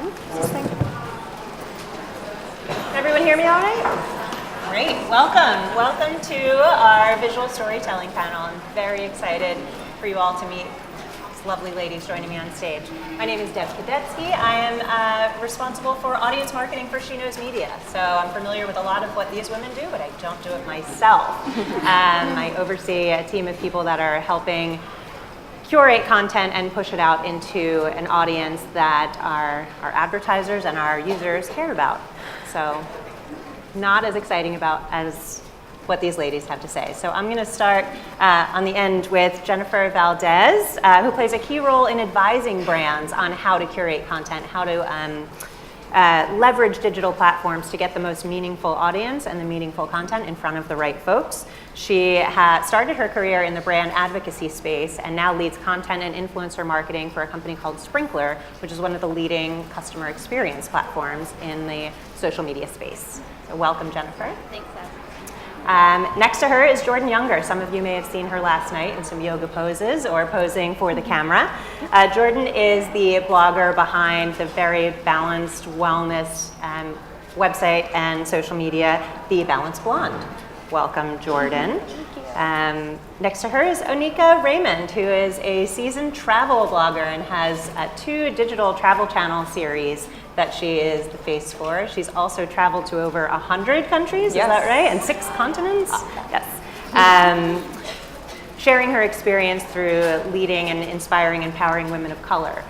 on? Is this thing? Can everyone hear me all right? Great. Welcome. Welcome to our visual storytelling panel. I'm very excited for you all to meet these lovely ladies joining me on stage. My name is Deb Kadetsky. I am responsible for audience marketing for She Knows Media. So I'm familiar with a lot of what these women do, but I don't do it myself. I oversee a team of people that are helping curate content and push it out into an audience that our advertisers and our users care about. So not as exciting as what these ladies have to say. So I'm going to start on the end with Jeniffer Valdez, who plays a key role in advising brands on how to curate content, how to leverage digital platforms to get the most meaningful audience and the meaningful content in front of the right folks. She started her career in the brand advocacy space and now leads content and influencer marketing for a company called Sprinkler, which is one of the leading customer experience platforms in the social media space. So welcome, Jeniffer. Thanks, Ed. Next to her is Jordan Younger. Some of you may have seen her last night in some yoga poses or posing for the camera. Jordan is the blogger behind the very balanced wellness website and social media, The Balanced Blonde. Welcome, Jordan. Next to her is Oneika Raymond, who is a seasoned travel blogger and has 2 digital travel channel series that she is the face for. She's also traveled to over 100 countries, yes. Is that right? And 6 continents? Yes. Sharing her experience through leading and inspiring, empowering women of color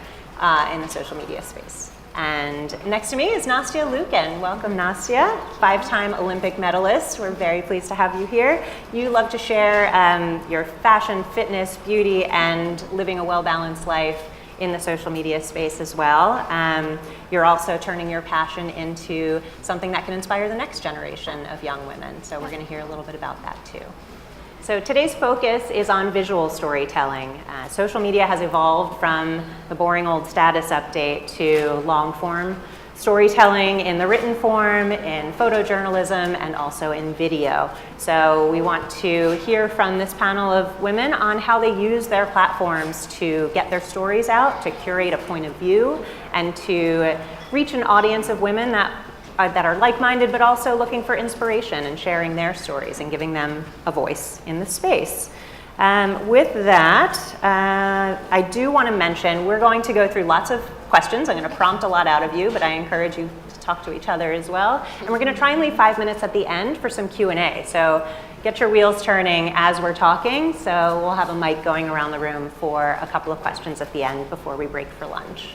in the social media space. And next to me is Nastia Liukin. Welcome, Nastia, 5-time Olympic medalist. We're very pleased to have you here. You love to share your fashion, fitness, beauty, and living a well-balanced life in the social media space as well. You're also turning your passion into something that can inspire the next generation of young women. So we're going to hear a little bit about that too. So today's focus is on visual storytelling. Social media has evolved from the boring old status update to long-form storytelling in the written form, in photojournalism, and also in video. So we want to hear from this panel of women on how they use their platforms to get their stories out, to curate a point of view, and to reach an audience of women that are like-minded, but also looking for inspiration and sharing their stories and giving them a voice in the space. With that, I do want to mention we're going to go through lots of questions. I'm going to prompt a lot out of you, but I encourage you to talk to each other as well. And we're going to try and leave 5 minutes at the end for some Q&A. So get your wheels turning as we're talking. So we'll have a mic going around the room for a couple of questions at the end before we break for lunch.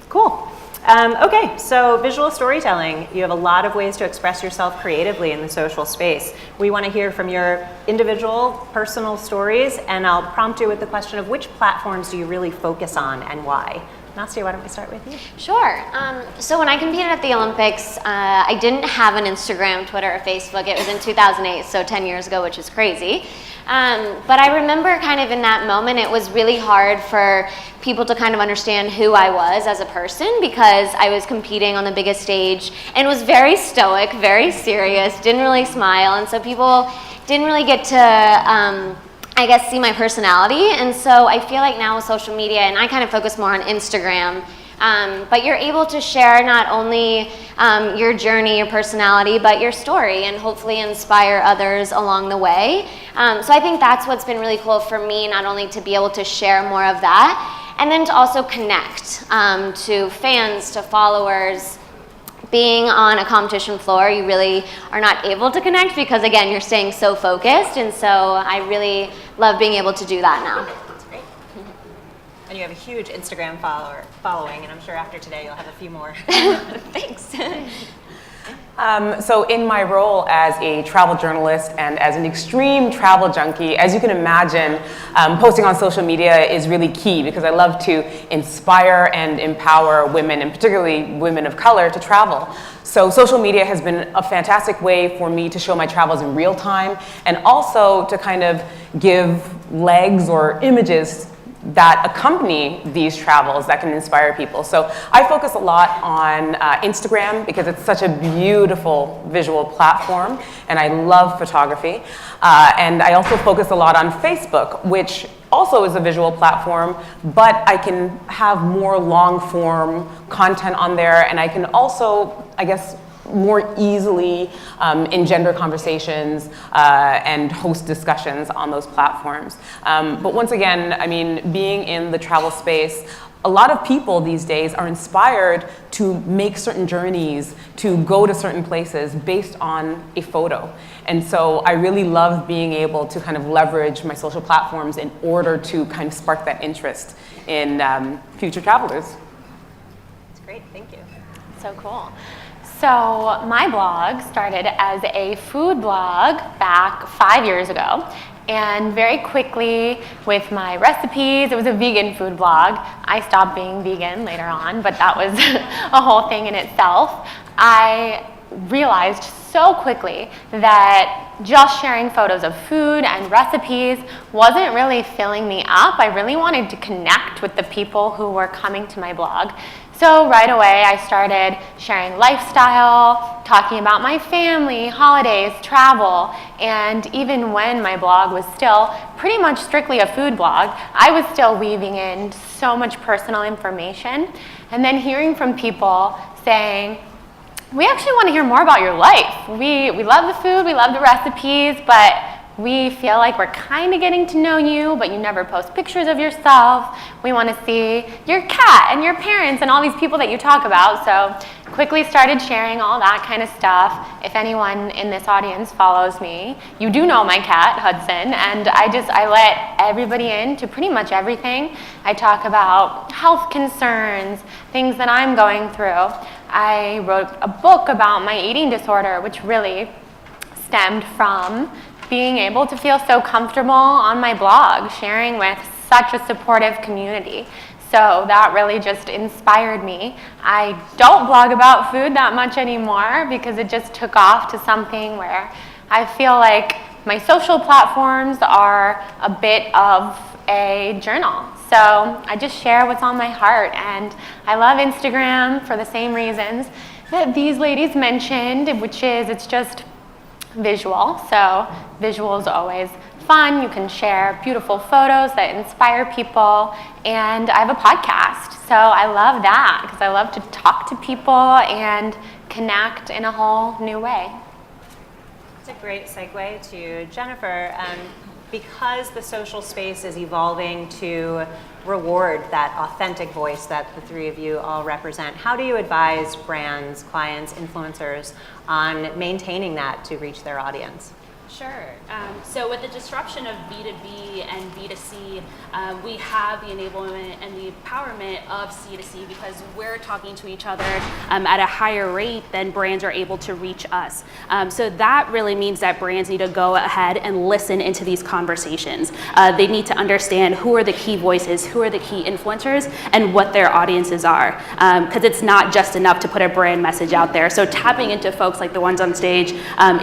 Cool. Okay, so visual storytelling. You have a lot of ways to express yourself creatively in the social space. We want to hear from your individual, personal stories, and I'll prompt you with the question of which platforms do you really focus on and why? Nastia, why don't we start with you? Sure. So when I competed at the Olympics, I didn't have an Instagram, Twitter, or Facebook. It was in 2008, so 10 years ago, which is crazy. But I remember kind of in that moment, it was really hard for people to kind of understand who I was as a person because I was competing on the biggest stage and was very stoic, very serious, didn't really smile, and so people didn't really get to I guess, see my personality. And so I feel like now with social media, and I kind of focus more on Instagram, but you're able to share not only your journey, your personality, but your story and hopefully inspire others along the way. So I think that's what's been really cool for me, not only to be able to share more of that, and then to also connect to fans, to followers. Being on a competition floor, you really are not able to connect because, again, you're staying so focused, and so I really love being able to do that now. That's great. And you have a huge Instagram following, and I'm sure after today you'll have a few more. Thanks. So in my role as a travel journalist and as an extreme travel junkie, as you can imagine, posting on social media is really key because I love to inspire and empower women, and particularly women of color, to travel. So social media has been a fantastic way for me to show my travels in real time and also to kind of give legs or images that accompany these travels that can inspire people. So I focus a lot on Instagram because it's such a beautiful visual platform, and I love photography. And I also focus a lot on Facebook, which also is a visual platform, but I can have more long-form content on there, and I can also, I guess, more easily engender conversations and host discussions on those platforms. But once again, I mean, being in the travel space, a lot of people these days are inspired to make certain journeys, to go to certain places based on a photo. And so I really love being able to kind of leverage my social platforms in order to kind of spark that interest in future travelers. That's great, thank you. So cool. So my blog started as a food blog back 5 years ago. And very quickly with my recipes, it was a vegan food blog. I stopped being vegan later on, but that was a whole thing in itself. I realized so quickly that just sharing photos of food and recipes wasn't really filling me up. I really wanted to connect with the people who were coming to my blog. So right away, I started sharing lifestyle, talking about my family, holidays, travel, and even when my blog was still pretty much strictly a food blog, I was still weaving in so much personal information. And then hearing from people saying, we actually want to hear more about your life. We love the food, we love the recipes, but we feel like we're kind of getting to know you, but you never post pictures of yourself. We want to see your cat and your parents and all these people that you talk about. So quickly started sharing all that kind of stuff. If anyone in this audience follows me, you do know my cat, Hudson, and I let everybody into pretty much everything. I talk about health concerns, things that I'm going through. I wrote a book about my eating disorder, which really stemmed from being able to feel so comfortable on my blog, sharing with such a supportive community. So that really just inspired me. I don't blog about food that much anymore because it just took off to something where I feel like my social platforms are a bit of a journal. So I just share what's on my heart, and I love Instagram for the same reasons that these ladies mentioned, which is it's just visual. So visual is always fun. You can share beautiful photos that inspire people, and I have a podcast. So I love that because I love to talk to people and connect in a whole new way. It's a great segue to Jeniffer. Because the social space is evolving to reward that authentic voice that the three of you all represent, how do you advise brands, clients, influencers on maintaining that to reach their audience? Sure. So with the disruption of B2B and B2C, we have the enablement and the empowerment of C2C because we're talking to each other at a higher rate than brands are able to reach us. So that really means that brands need to go ahead and listen into these conversations. They need to understand who are the key voices, who are the key influencers, and what their audiences are. Because it's not just enough to put a brand message out there. So tapping into folks like the ones on stage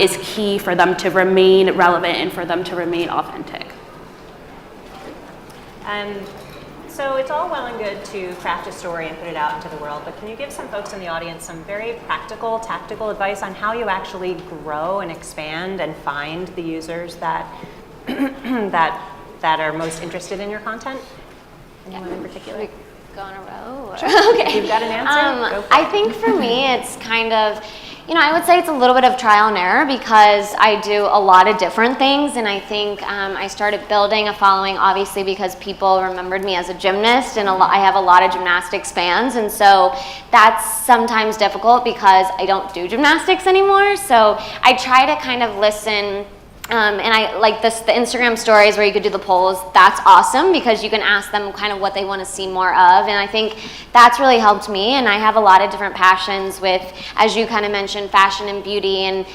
is key for them to remain relevant and for them to remain authentic. So it's all well and good to craft a story and put it out into the world, but can you give some folks in the audience some very practical, tactical advice on how you actually grow and expand and find the users that that are most interested in your content? Anyone in particular? We go in a row? Sure. Okay. If you've got an answer, go for it. I think for me it's kind of, I would say it's a little bit of trial and error because I do a lot of different things, and I think I started building a following obviously because people remembered me as a gymnast, and I have a lot of gymnastics fans, and so that's sometimes difficult because I don't do gymnastics anymore. So I try to kind of listen. And I like the Instagram stories where you could do the polls. That's awesome because you can ask them kind of what they want to see more of. And I think that's really helped me. And I have a lot of different passions with, as you kind of mentioned, fashion and beauty, and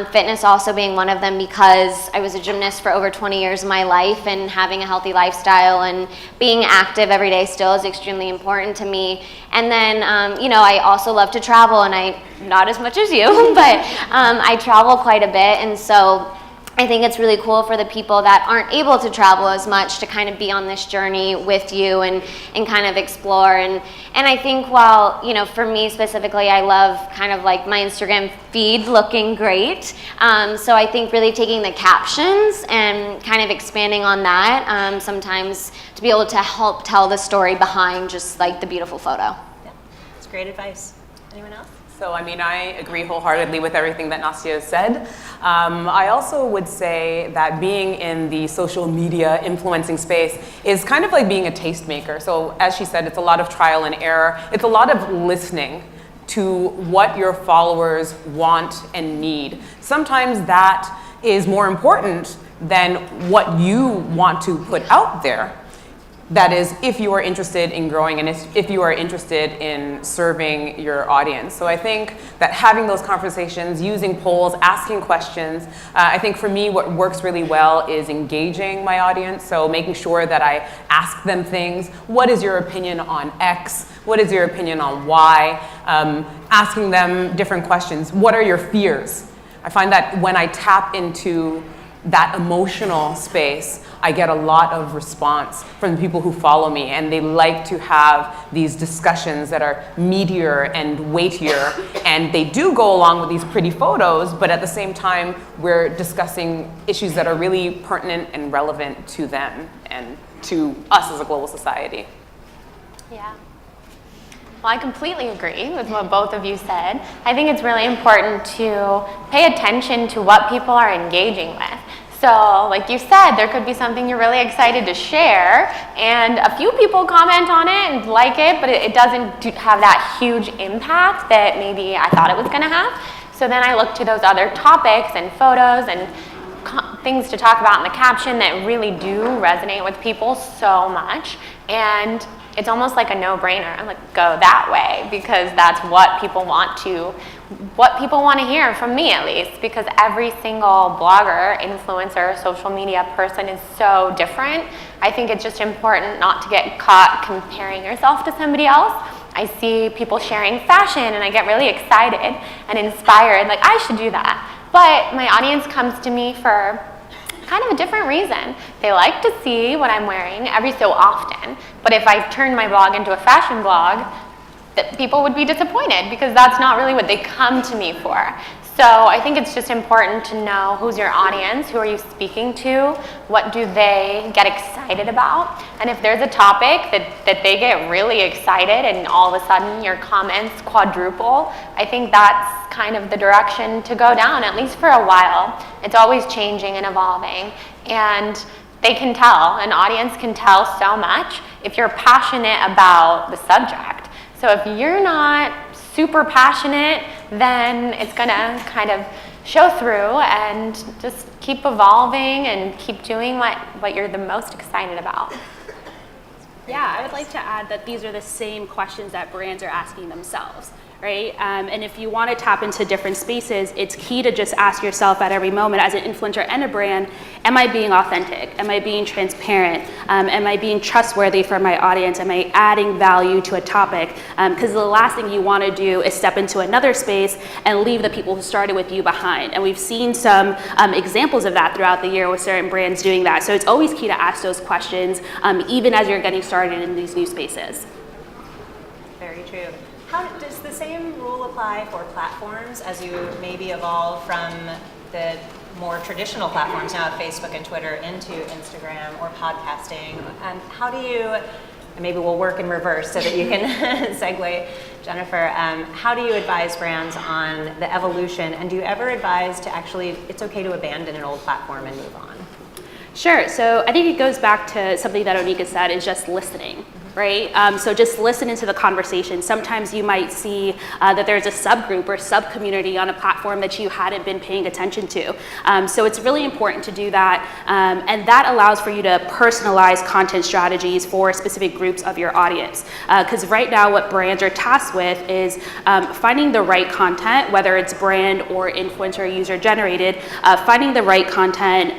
fitness also being one of them because I was a gymnast for over 20 years of my life, and having a healthy lifestyle and being active every day still is extremely important to me. And then, I also love to travel, and not as much as you, but I travel quite a bit. And so I think it's really cool for the people that aren't able to travel as much to kind of be on this journey with you and kind of explore. And I think while, you know, for me specifically, I love kind of like my Instagram feed looking great. So I think really taking the captions and kind of expanding on that sometimes to be able to help tell the story behind just like the beautiful photo. Yeah, that's great advice. Anyone else? So, I mean, I agree wholeheartedly with everything that Nastia has said. I also would say that being in the social media influencing space is kind of like being a tastemaker. So, as she said, it's a lot of trial and error. It's a lot of listening to what your followers want and need. Sometimes that is more important than what you want to put out there. That is, if you are interested in growing and if you are interested in serving your audience. So I think that having those conversations, using polls, asking questions, I think for me what works really well is engaging my audience. So making sure that I ask them things. What is your opinion on X? What is your opinion on Y? Asking them different questions. What are your fears? I find that when I tap into that emotional space, I get a lot of response from the people who follow me, and they like to have these discussions that are meatier and weightier, and they do go along with these pretty photos, but at the same time, we're discussing issues that are really pertinent and relevant to them and to us as a global society. Yeah. Well, I completely agree with what both of you said. I think it's really important to pay attention to what people are engaging with. So, like you said, there could be something you're really excited to share, and a few people comment on it and like it, but it doesn't have that huge impact that maybe I thought it was going to have. So then I look to those other topics and photos and things to talk about in the caption that really do resonate with people so much, and it's almost like a no-brainer. I'm like, go that way, because that's what people want to hear from me, at least, because every single blogger, influencer, social media person is so different. I think it's just important not to get caught comparing yourself to somebody else. I see people sharing fashion and I get really excited and inspired, like I should do that. But my audience comes to me for kind of a different reason. They like to see what I'm wearing every so often, but if I turn my blog into a fashion blog, that people would be disappointed because that's not really what they come to me for. So I think it's just important to know who's your audience, who are you speaking to, what do they get excited about, and if there's a topic that they get really excited and all of a sudden your comments quadruple, I think that's kind of the direction to go down, at least for a while. It's always changing and evolving, and they can tell, an audience can tell so much if you're passionate about the subject. So if you're not super passionate, then it's gonna kind of show through, and just keep evolving and keep doing what you're the most excited about. Yeah, I would like to add that these are the same questions that brands are asking themselves, right? And if you want to tap into different spaces, it's key to just ask yourself at every moment as an influencer and a brand, am I being authentic? Am I being transparent? Am I being trustworthy for my audience? Am I adding value to a topic? Because the last thing you want to do is step into another space and leave the people who started with you behind. And we've seen some examples of that throughout the year with certain brands doing that. So it's always key to ask those questions, even as you're getting started in these new spaces. Very true. How does the same rule apply for platforms as you maybe evolve from the more traditional platforms now, Facebook and Twitter, into Instagram or podcasting? And how do you, and maybe we'll work in reverse so that you can segue, Jennifer, how do you advise brands on the evolution, and do you ever advise to actually, it's okay to abandon an old platform and move on? Sure, so I think it goes back to something that Oneika said, is just listening. Right? So just listen into the conversation. Sometimes you might see that there's a subgroup or sub-community on a platform that you hadn't been paying attention to. So it's really important to do that. And that allows for you to personalize content strategies for specific groups of your audience. Because right now what brands are tasked with is finding the right content, whether it's brand or influencer user generated, finding the right content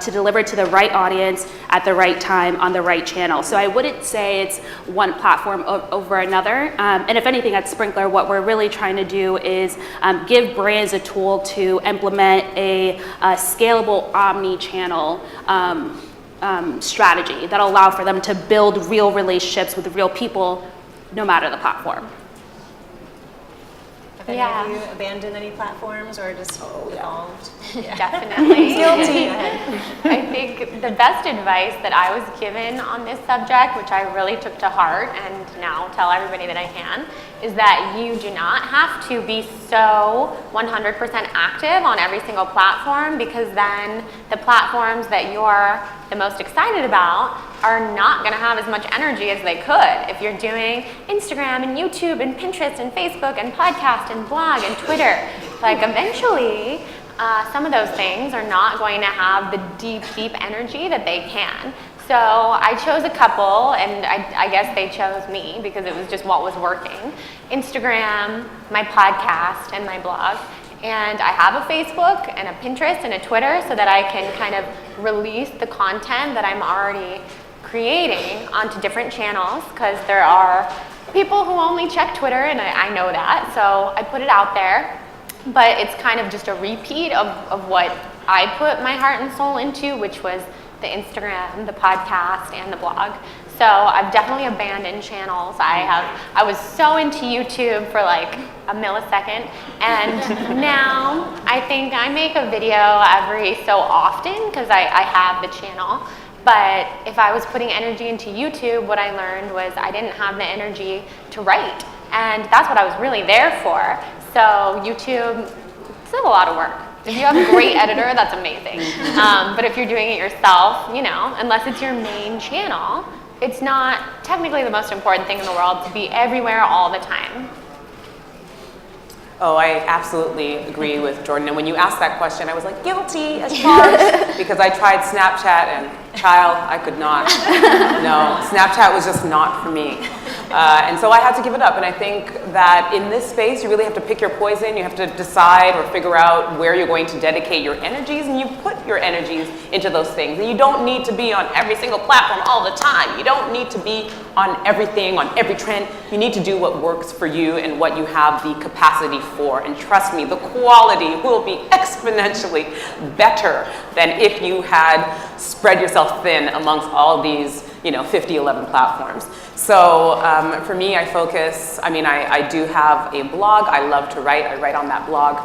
to deliver to the right audience at the right time on the right channel. So I wouldn't say it's one platform over another. And if anything, at Sprinkler, what we're really trying to do is give brands a tool to implement a scalable omni-channel strategy that'll allow for them to build real relationships with real people, no matter the platform. Have any of you abandoned any platforms or just evolved? Yeah. Definitely. Guilty. I think the best advice that I was given on this subject, which I really took to heart and now tell everybody that I can, is that you do not have to be so 100% active on every single platform, because then the platforms that you're the most excited about are not going to have as much energy as they could. If you're doing Instagram and YouTube and Pinterest and Facebook and podcast and blog and Twitter, like eventually some of those things are not going to have the deep energy that they can. So I chose a couple, and I guess they chose me because it was just what was working. Instagram, my podcast, and my blog. And I have a Facebook and a Pinterest and a Twitter so that I can kind of release the content that I'm already creating onto different channels, because there are people who only check Twitter, and I know that, so I put it out there. But it's kind of just a repeat of what I put my heart and soul into, which was the Instagram, the podcast, and the blog. So I've definitely abandoned channels. I was so into YouTube for like a millisecond, and now I think I make a video every so often because I have the channel. But if I was putting energy into YouTube, what I learned was I didn't have the energy to write, and that's what I was really there for. So YouTube, it's still a lot of work. If you have a great editor, that's amazing. But if you're doing it yourself, unless it's your main channel, it's not technically the most important thing in the world to be everywhere all the time. Oh, I absolutely agree with Jordan. And when you asked that question, I was like, guilty as charged, because I tried Snapchat and I could not. No, Snapchat was just not for me. And so I had to give it up. And I think that in this space, you really have to pick your poison. You have to decide or figure out where you're going to dedicate your energies, and you put your energies into those things. And you don't need to be on every single platform all the time. You don't need to be on everything, on every trend. You need to do what works for you and what you have the capacity for. And trust me, the quality will be exponentially better than if you had spread yourself thin amongst all these 11 platforms. So for me, I focus, I do have a blog. I love to write. I write on that blog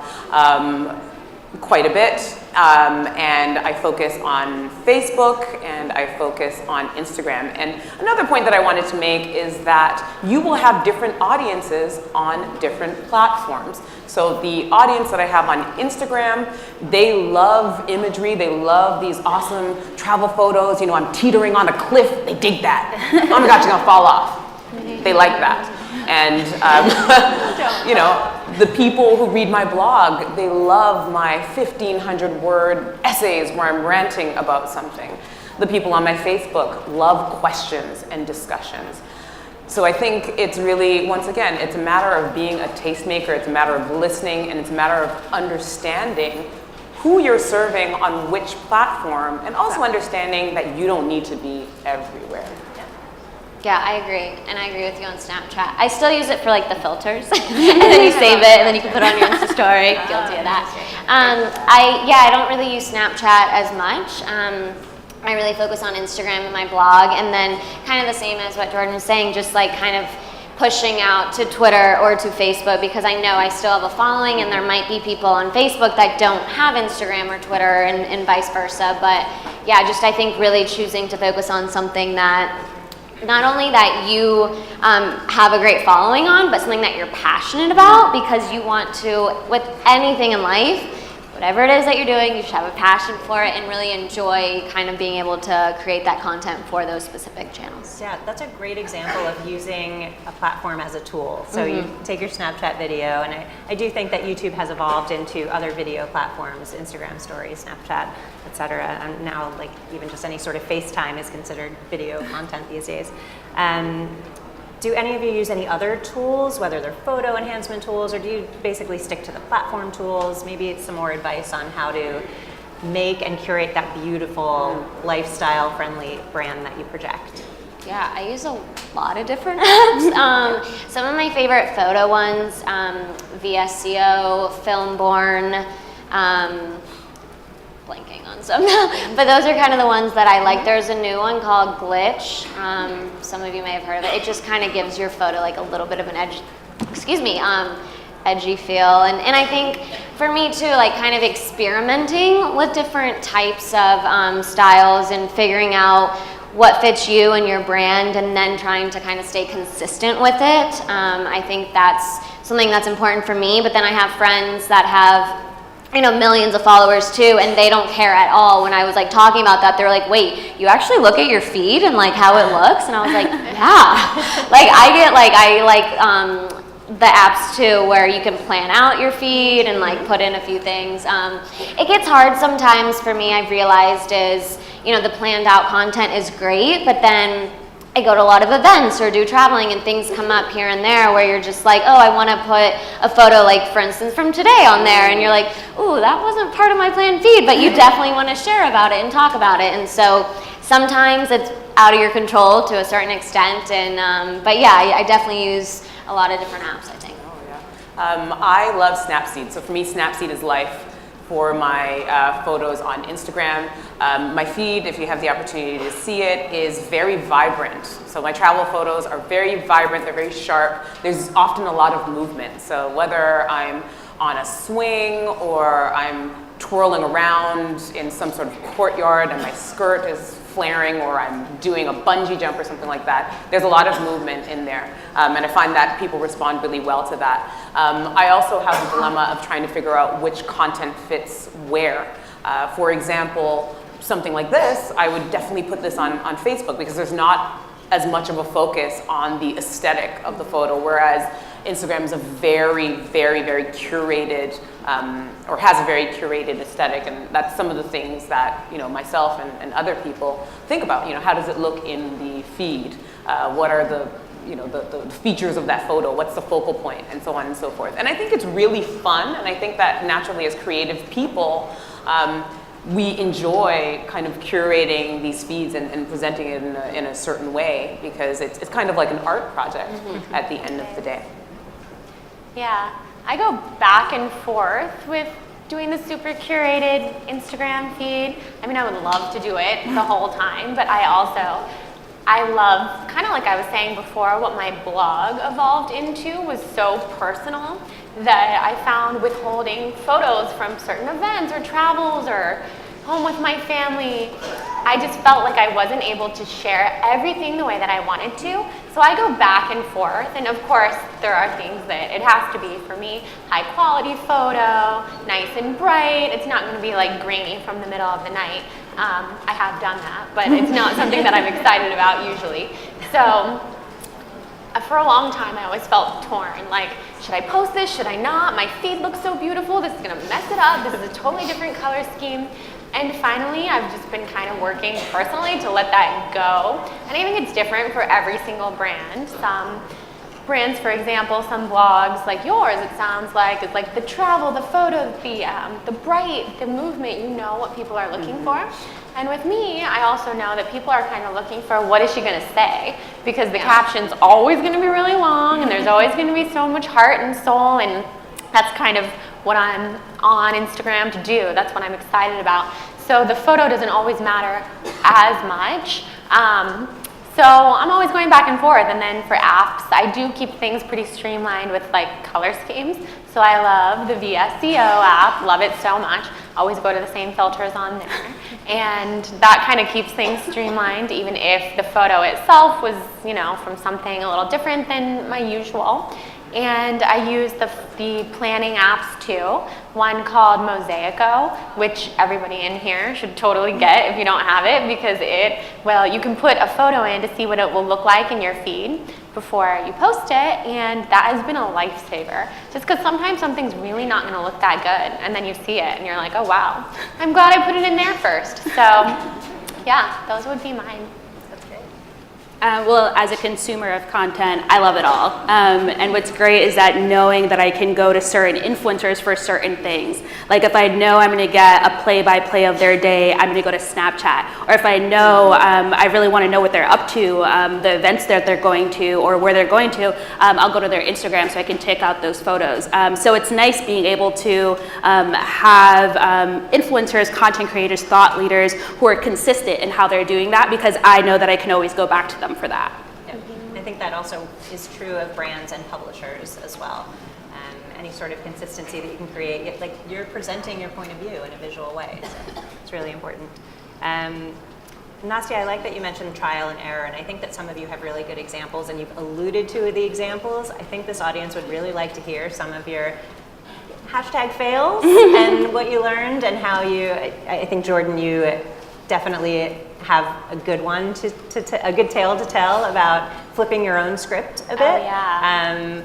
quite a bit. And I focus on Facebook, and I focus on Instagram. And another point that I wanted to make is that you will have different audiences on different platforms. So the audience that I have on Instagram, they love imagery. They love these awesome travel photos. I'm teetering on a cliff. They dig that. Oh my gosh, you're gonna fall off. They like that. And the people who read my blog, they love my 1,500-word essays where I'm ranting about something. The people on my Facebook love questions and discussions. So I think it's really, once again, it's a matter of being a tastemaker, it's a matter of listening, and it's a matter of understanding who you're serving on which platform, and also understanding that you don't need to be everywhere. Yeah, I agree, and I agree with you on Snapchat. I still use it for like the filters, and then you save it, and then you can put it on your Insta story. Guilty of that. I don't really use Snapchat as much. I really focus on Instagram and my blog, and then kind of the same as what Jordan was saying, just like kind of pushing out to Twitter or to Facebook, because I know I still have a following, and there might be people on Facebook that don't have Instagram or Twitter, and vice versa. But yeah, just I think really choosing to focus on something that not only that you have a great following on, but something that you're passionate about, because you want to, with anything in life, whatever it is that you're doing, you should have a passion for it and really enjoy kind of being able to create that content for those specific channels. Yeah, that's a great example of using a platform as a tool. So you take your Snapchat video, and I do think that YouTube has evolved into other video platforms, Instagram stories, Snapchat, etc. And now, like, even just any sort of FaceTime is considered video content these days. Do any of you use any other tools, whether they're photo enhancement tools, or do you basically stick to the platform tools? Maybe it's some more advice on how to make and curate that beautiful, lifestyle-friendly brand that you project. Yeah, I use a lot of different apps. Some of my favorite photo ones, VSCO, Filmborn, blanking on some now, but those are kind of the ones that I like. There's a new one called Glitch. Some of you may have heard of it. It just kind of gives your photo like a little bit of an edgy feel. And I think for me too, like kind of experimenting with different types of styles and figuring out what fits you and your brand, and then trying to kind of stay consistent with it. I think that's something that's important for me, but then I have friends that have, you know, millions of followers too, and they don't care at all. When I was like talking about that, they're like, wait, you actually look at your feed and like how it looks? And I was like, yeah. Like I like the apps too, where you can plan out your feed and like put in a few things. It gets hard sometimes for me, I've realized, is, you know, the planned out content is great, but then I go to a lot of events or do traveling and things come up here and there where you're just like, oh, I want to put a photo, like for instance from today on there, and you're like, ooh, that wasn't part of my planned feed, but you definitely want to share about it and talk about it. And so sometimes it's out of your control to a certain extent, and but yeah, I definitely use a lot of different apps, I think. Oh yeah. I love Snapseed. So for me, Snapseed is life for my photos on Instagram. My feed, if you have the opportunity to see it, is very vibrant. So my travel photos are very vibrant, they're very sharp. There's often a lot of movement. So whether I'm on a swing or I'm twirling around in some sort of courtyard and my skirt is flaring, or I'm doing a bungee jump or something like that, there's a lot of movement in there. And I find that people respond really well to that. I also have the dilemma of trying to figure out which content fits where. For example, something like this, I would definitely put this on Facebook because there's not as much of a focus on the aesthetic of the photo, whereas Instagram is a very, very, very curated, or has a very curated aesthetic, and that's some of the things that, you know, myself and other people think about. You know, how does it look in the feed? What are the, you know, the features of that photo? What's the focal point, and so on and so forth. And I think it's really fun, and I think that naturally as creative people, we enjoy kind of curating these feeds and presenting it in a certain way, because it's kind of like an art project at the end of the day. Yeah, I go back and forth with doing the super curated Instagram feed. I mean, I would love to do it the whole time, but I love, kind of like I was saying before, what my blog evolved into was so personal that I found withholding photos from certain events or travels or home with my family, I just felt like I wasn't able to share everything the way that I wanted to. So I go back and forth, and of course there are things that it has to be for me. High quality photo, nice and bright. It's not going to be like grainy from the middle of the night. I have done that, but it's not something that I'm excited about usually. So for a long time I always felt torn, like, should I post this, should I not? My feed looks so beautiful, this is going to mess it up, this is a totally different color scheme. And finally, I've just been kind of working personally to let that go. And I think it's different for every single brand. Some brands, for example, some blogs like yours, it sounds like, it's like the travel, the photo, the bright, the movement, you know what people are looking for. And with me, I also know that people are kind of looking for, what is she going to say? Because the caption's always going to be really long, and there's always going to be so much heart and soul, and that's kind of what I'm on Instagram to do. That's what I'm excited about. So the photo doesn't always matter as much. So I'm always going back and forth. And then for apps, I do keep things pretty streamlined with like color schemes. So I love the VSCO app, love it so much. Always go to the same filters on there. And that kind of keeps things streamlined, even if the photo itself was, you know, from something a little different than my usual. And I use the planning apps too. One called Mosaico, which everybody in here should totally get if you don't have it, because you can put a photo in to see what it will look like in your feed before you post it, and that has been a lifesaver. Just because sometimes something's really not going to look that good, and then you see it and you're like, oh wow, I'm glad I put it in there first. So yeah, those would be mine. That's great. Well, as a consumer of content, I love it all. And what's great is that knowing that I can go to certain influencers for certain things. Like if I know I'm going to get a play-by-play of their day, I'm going to go to Snapchat. Or if I know I really want to know what they're up to, the events that they're going to, or where they're going to, I'll go to their Instagram so I can check out those photos. So it's nice being able to have influencers, content creators, thought leaders who are consistent in how they're doing that, because I know that I can always go back to them for that. Yeah. I think that also is true of brands and publishers as well. Any sort of consistency that you can create, like you're presenting your point of view in a visual way, so it's really important. Nastia, I like that you mentioned trial and error, and I think that some of you have really good examples, and you've alluded to the examples. I think this audience would really like to hear some of your hashtag fails and what you learned and how you, I think Jordan, you definitely have a good one a good tale to tell about flipping your own script a bit. Oh, yeah.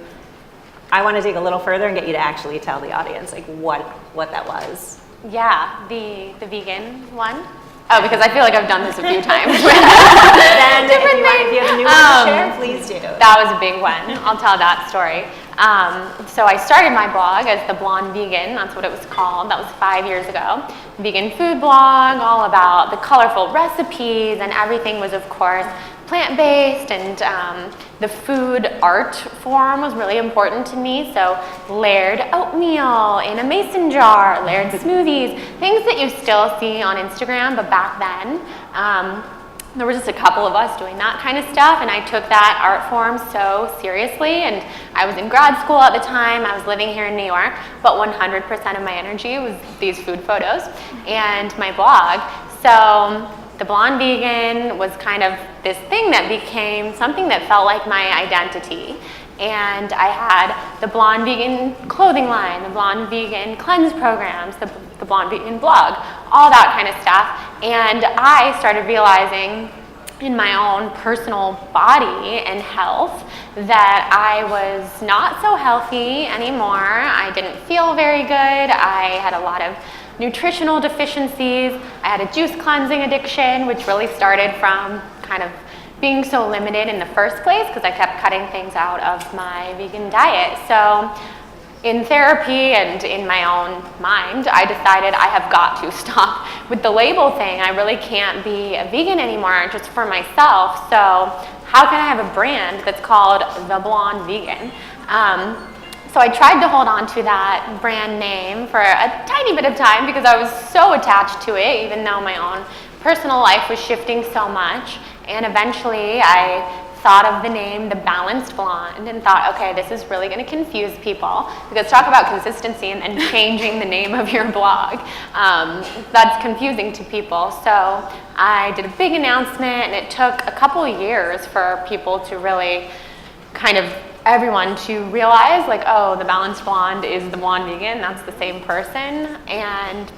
I want to dig a little further and get you to actually tell the audience like what that was. Yeah, the vegan one. Oh, because I feel like I've done this a few times. Then if you have a new one to share, please do. That was a big one. I'll tell that story. So I started my blog as the Blonde Vegan. That's what it was called. That was 5 years ago. Vegan food blog, all about the colorful recipes, and everything was, of course, plant-based, and the food art form was really important to me. So layered oatmeal in a mason jar, layered smoothies, things that you still see on Instagram, but back then, there were just a couple of us doing that kind of stuff, and I took that art form so seriously. And I was in grad school at the time, I was living here in New York, but 100% of my energy was these food photos and my blog. So the Blonde Vegan was kind of this thing that became something that felt like my identity. And I had the Blonde Vegan clothing line, the Blonde Vegan cleanse programs, the Blonde Vegan blog, all that kind of stuff. And I started realizing in my own personal body and health that I was not so healthy anymore. I didn't feel very good. I had a lot of nutritional deficiencies. I had a juice cleansing addiction, which really started from kind of being so limited in the first place because I kept cutting things out of my vegan diet. So in therapy and in my own mind, I decided I have got to stop with the label thing. I really can't be a vegan anymore just for myself. So how can I have a brand that's called The Blonde Vegan? So I tried to hold on to that brand name for a tiny bit of time because I was so attached to it, even though my own personal life was shifting so much. And eventually I thought of the name The Balanced Blonde and thought, okay, this is really going to confuse people, because talk about consistency and then changing the name of your blog. That's confusing to people. So I did a big announcement, and it took a couple of years for people to really kind of everyone to realize like, oh, the Balanced Blonde is the Blonde Vegan, that's the same person. And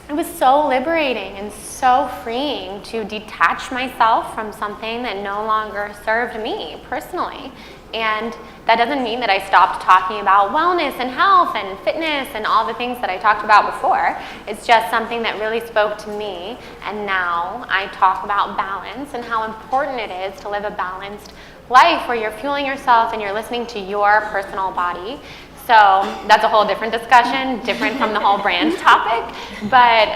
it was so liberating and so freeing to detach myself from something that no longer served me personally. And that doesn't mean that I stopped talking about wellness and health and fitness and all the things that I talked about before. It's just something that really spoke to me. And now I talk about balance and how important it is to live a balanced life where you're fueling yourself and you're listening to your personal body. So that's a whole different discussion, different from the whole brand topic. But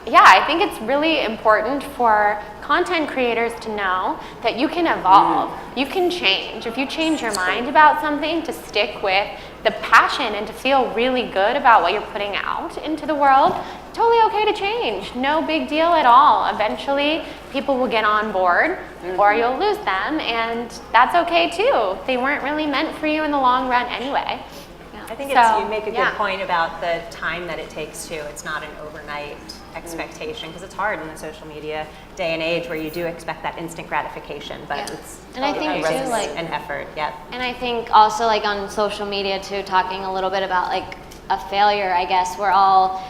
yeah, I think it's really important for content creators to know that you can evolve, you can change. If you change your mind about something, to stick with the passion and to feel really good about what you're putting out into the world, totally okay to change. No big deal at all. Eventually, people will get on board or you'll lose them, and that's okay too. They weren't really meant for you in the long run anyway. I think you make a good point about the time that it takes too. It's not an overnight expectation, because it's hard in the social media day and age where you do expect that instant gratification, but it's and I think too, like an effort. Yeah. And I think also like on social media too, talking a little bit about like a failure, I guess we all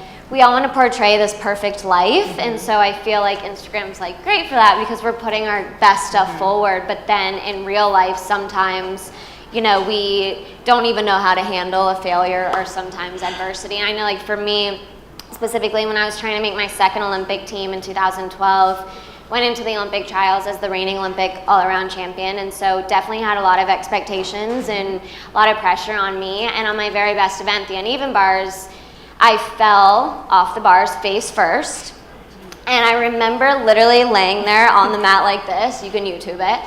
want to portray this perfect life, and so I feel like Instagram's like great for that because we're putting our best stuff forward, but then in real life sometimes, you know, we don't even know how to handle a failure or sometimes adversity. And I know, like for me, specifically when I was trying to make my second Olympic team in 2012, went into the Olympic trials as the reigning Olympic all-around champion, and so definitely had a lot of expectations and a lot of pressure on me. And on my very best event, the uneven bars, I fell off the bars face first. And I remember literally laying there on the mat like this. You can YouTube it.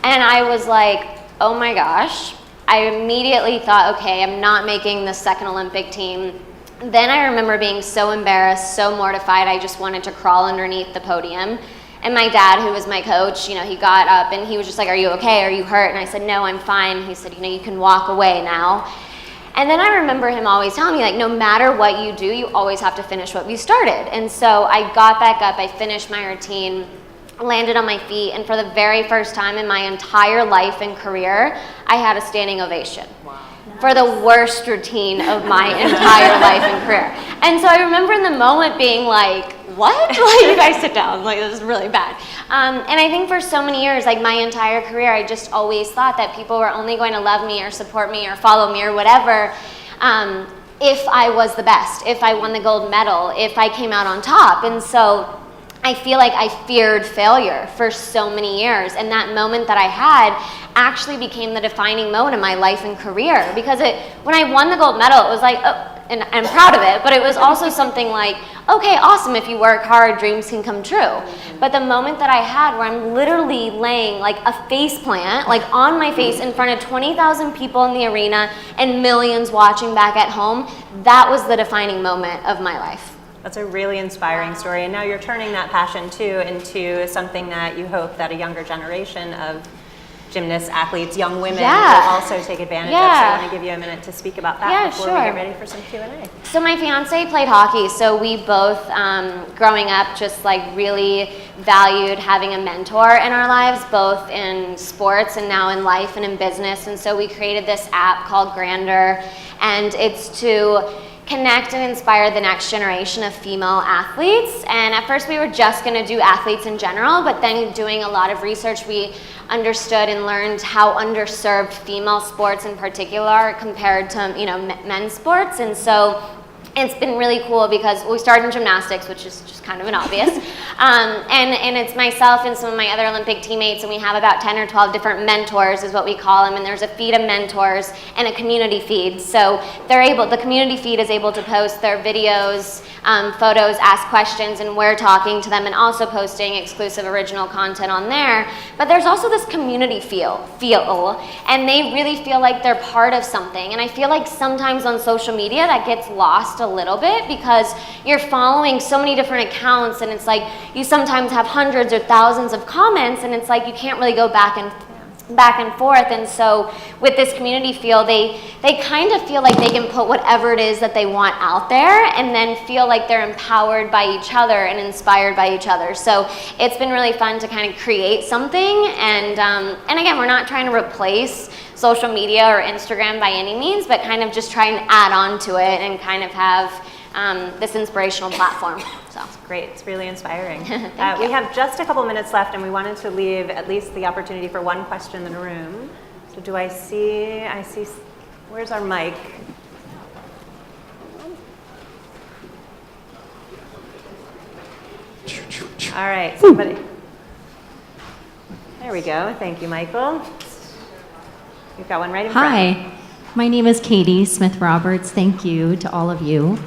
And I was like, oh my gosh. I immediately thought, okay, I'm not making the second Olympic team. Then I remember being so embarrassed, so mortified, I just wanted to crawl underneath the podium. And my dad, who was my coach, he got up and he was just like, are you okay? Are you hurt? And I said, no, I'm fine. He said, you can walk away now. And then I remember him always telling me, like, no matter what you do, you always have to finish what you started. And so I got back up, I finished my routine, landed on my feet, and for the very first time in my entire life and career, I had a standing ovation. Wow. For the worst routine of my entire life and career. And so I remember in the moment being like, what? Like, you guys sit down, like, this is really bad. And I think for so many years, like my entire career, I just always thought that people were only going to love me or support me or follow me or whatever if I was the best, if I won the gold medal, if I came out on top. And so I feel like I feared failure for so many years, and that moment that I had actually became the defining moment in my life and career, because when I won the gold medal, it was like, oh, and I'm proud of it, but it was also something like, okay, awesome, if you work hard, dreams can come true. But the moment that I had where I'm literally laying like a face plant, like on my face in front of 20,000 people in the arena and millions watching back at home, that was the defining moment of my life. That's a really inspiring story, and now you're turning that passion too into something that you hope that a younger generation of gymnasts, athletes, young women will also take advantage of. So I want to give you a minute to speak about that before we get ready for some Q&A. So my fiance played hockey, so we both, growing up, just like really valued having a mentor in our lives, both in sports and now in life and in business. And so we created this app called Grander, and it's to connect and inspire the next generation of female athletes. And at first we were just going to do athletes in general, but then doing a lot of research, we understood and learned how underserved female sports in particular are compared to men's sports. And so it's been really cool because we started in gymnastics, which is just kind of an obvious. And it's myself and some of my other Olympic teammates, and we have about 10 or 12 different mentors is what we call them, and there's a feed of mentors and a community feed. So the community feed is able to post their videos, photos, ask questions, and we're talking to them and also posting exclusive original content on there. But there's also this community feel, and they really feel like they're part of something. And I feel like sometimes on social media that gets lost a little bit because you're following so many different accounts, and it's like you sometimes have hundreds or thousands of comments, and it's like you can't really go back and forth. And so with this community feel, they kind of feel like they can put whatever it is that they want out there and then feel like they're empowered by each other and inspired by each other. So it's been really fun to kind of create something, and again, we're not trying to replace social media or Instagram by any means, but kind of just try and add on to it and kind of have this inspirational platform. So great, it's really inspiring. Thank you. We have just a couple minutes left, and we wanted to leave at least the opportunity for one question in the room. So I see, where's our mic? All right, somebody. There we go, thank you, Michael. You've got one right in front. Hi, my name is Katie Smith-Roberts. Thank you to all of you.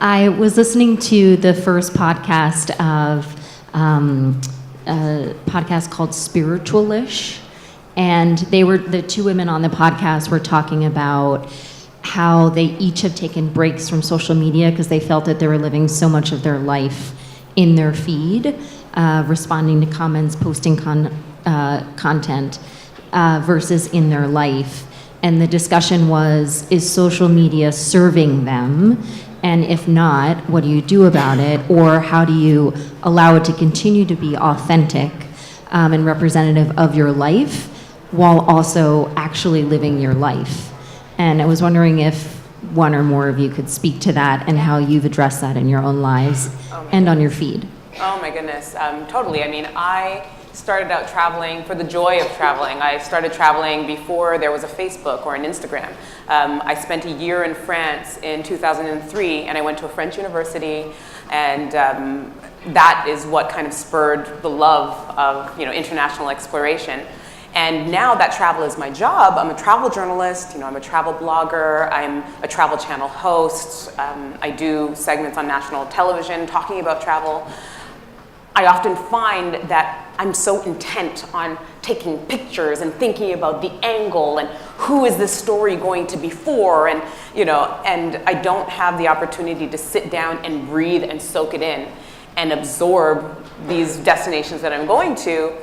I was listening to the first podcast of a podcast called Spiritualish, and the two women on the podcast were talking about how they each have taken breaks from social media because they felt that they were living so much of their life in their feed, responding to comments, posting content versus in their life. And the discussion was, is social media serving them? And if not, what do you do about it? Or how do you allow it to continue to be authentic and representative of your life while also actually living your life? And I was wondering if one or more of you could speak to that and how you've addressed that in your own lives and on your feed. Oh my goodness, totally. I mean, I started out traveling for the joy of traveling. I started traveling before there was a Facebook or an Instagram. I spent a year in France in 2003, and I went to a French university. And that is what kind of spurred the love of international exploration. And now that travel is my job, I'm a travel journalist, I'm a travel blogger, I'm a travel channel host, I do segments on national television talking about travel. I often find that I'm so intent on taking pictures and thinking about the angle and who is this story going to be for, and and I don't have the opportunity to sit down and breathe and soak it in and absorb these destinations that I'm going to.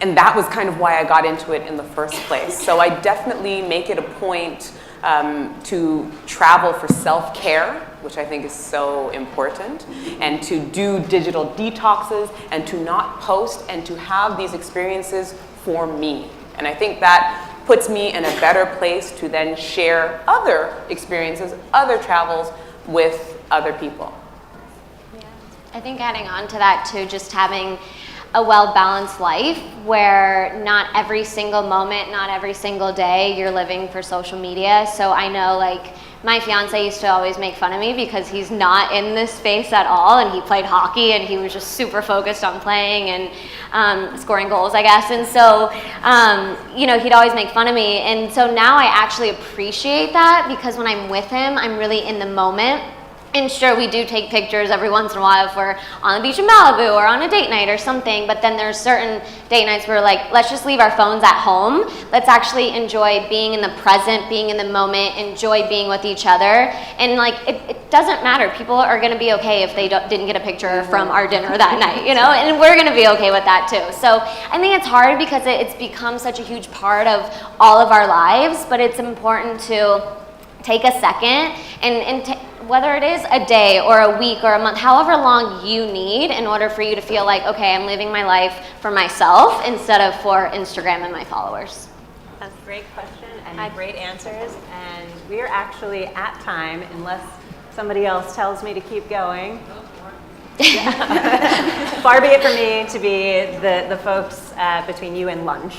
And that was kind of why I got into it in the first place. So I definitely make it a point to travel for self-care, which I think is so important, and to do digital detoxes, and to not post, and to have these experiences for me. And I think that puts me in a better place to then share other experiences, other travels with other people. Yeah. I think adding on to that too, just having a well-balanced life where not every single moment, not every single day you're living for social media. So I know like my fiance used to always make fun of me because he's not in this space at all, and he played hockey and he was just super focused on playing and scoring goals, I guess. And so, he'd always make fun of me. And so now I actually appreciate that, because when I'm with him, I'm really in the moment. And sure, we do take pictures every once in a while if we're on the beach in Malibu or on a date night or something, but then there's certain date nights where like, let's just leave our phones at home. Let's actually enjoy being in the present, being in the moment, enjoy being with each other. And like, it doesn't matter. People are gonna be okay if they didn't get a picture from our dinner that night, and we're gonna be okay with that too. So I think it's hard because it's become such a huge part of all of our lives, but it's important to take a second and whether it is a day or a week or a month, however long you need in order for you to feel like, okay, I'm living my life for myself instead of for Instagram and my followers. That's a great question and great answers. And we are actually at time, unless somebody else tells me to keep going. Far be it for me to be the folks between you and lunch.